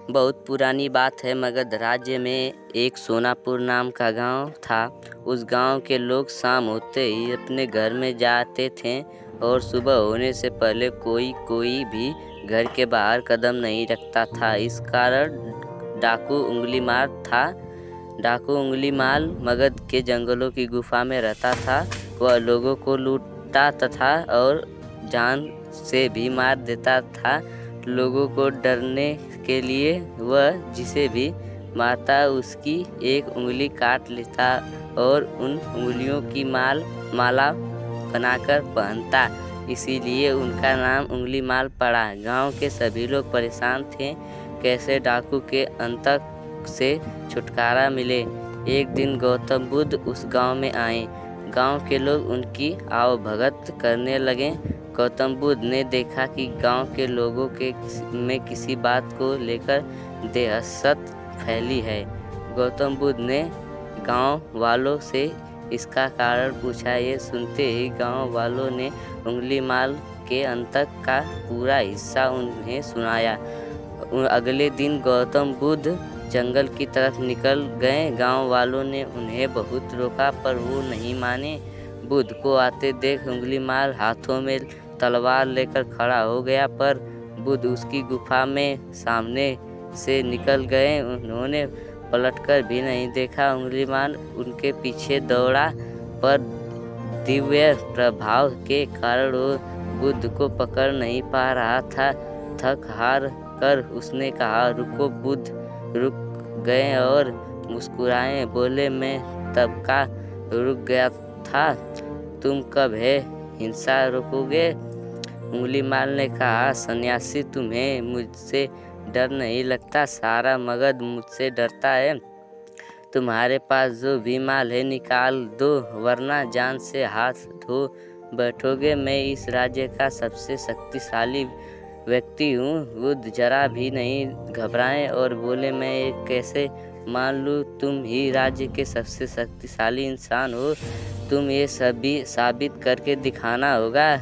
बहुत पुरानी बात है। मगध राज्य में एक सोनापुर नाम का गांव था। उस गांव के लोग शाम होते ही अपने घर में जाते थे और सुबह होने से पहले कोई भी घर के बाहर कदम नहीं रखता था। इस कारण डाकू उंगलीमाल मगध के जंगलों की गुफा में रहता था। वह लोगों को लूटता था और जान से भी मार देता था। लोगों को डरने के लिए वह जिसे भी मारता उसकी एक उंगली काट लेता और उन उंगलियों की माला बनाकर पहनता। इसीलिए उनका नाम उंगलीमाल पड़ा। गांव के सभी लोग परेशान थे कैसे डाकू के अंतक से छुटकारा मिले। एक दिन गौतम बुद्ध उस गांव में आए। गांव के लोग उनकी आवभगत करने लगे। गौतम बुद्ध ने देखा कि गांव के लोगों में किसी बात को लेकर दहशत फैली है। गौतम बुद्ध ने गांव वालों से इसका कारण पूछा। ये सुनते ही गांव वालों ने उंगलीमाल के अंतक का पूरा हिस्सा उन्हें सुनाया। अगले दिन गौतम बुद्ध जंगल की तरफ निकल गए। गांव वालों ने उन्हें बहुत रोका पर वो नहीं माने। बुद्ध को आते देख उंगलीमाल हाथों में तलवार लेकर खड़ा हो गया, पर बुद्ध उसकी गुफा में सामने से निकल गए। उन्होंने पलटकर भी नहीं देखा। उंगलीमाल उनके पीछे दौड़ा, पर दिव्य प्रभाव के कारण वो बुद्ध को पकड़ नहीं पा रहा था। थक हार कर उसने कहा, रुको। बुद्ध रुक गए और मुस्कुराए, बोले, मैं तब का रुक गया था, तुम कब है हिंसा रोकोगे? उंगलीमाल ने कहा, सन्यासी, तुम्हें मुझसे डर नहीं लगता? सारा मगध मुझसे डरता है। तुम्हारे पास जो भी माल है निकाल दो, वरना जान से हाथ धो बैठोगे। मैं इस राज्य का सबसे शक्तिशाली व्यक्ति हूँ। बुद्ध जरा भी नहीं घबराए और बोले, मैं ये कैसे मान लूँ? तुम ही राज्य के सबसे शक्तिशाली इंसान हो। तुम ये सभी साबित करके दिखाना होगा।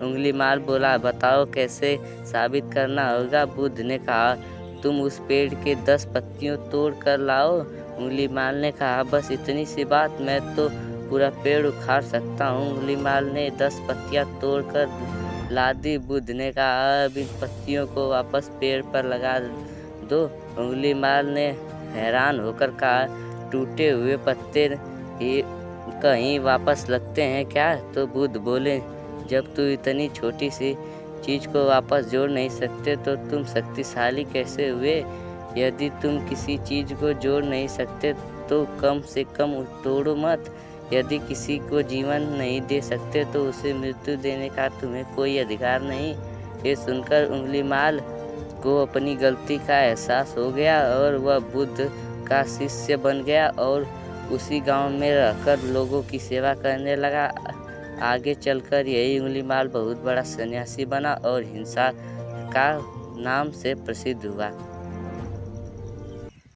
उंगलीमाल बोला, बताओ कैसे साबित करना होगा? बुद्ध ने कहा, तुम उस पेड़ के 10 पत्तियों तोड़ कर लाओ। उंगलीमाल ने कहा, बस इतनी सी बात? मैं तो पूरा पेड़ उखाड़ सकता हूँ। उंगलीमाल ने 10 पत्तियाँ तोड़ कर ला दी। बुद्ध ने कहा, अब इन पत्तियों को वापस पेड़ पर लगा दो। उंगलीमाल ने हैरान होकर कहा, टूटे हुए पत्ते कहीं वापस लगते हैं क्या? तो बुद्ध बोले, जब तू इतनी छोटी सी चीज को वापस जोड़ नहीं सकते तो तुम शक्तिशाली कैसे हुए? यदि तुम किसी चीज को जोड़ नहीं सकते तो कम से कम तोड़ो मत। यदि किसी को जीवन नहीं दे सकते तो उसे मृत्यु देने का तुम्हें कोई अधिकार नहीं। ये सुनकर उंगलीमाल को अपनी गलती का एहसास हो गया और वह बुद्ध का शिष्य बन गया और उसी गांव में रहकर लोगों की सेवा करने लगा। आगे चलकर यही उंगलीमाल बहुत बड़ा सन्यासी बना और हिंसा का नाम से प्रसिद्ध हुआ।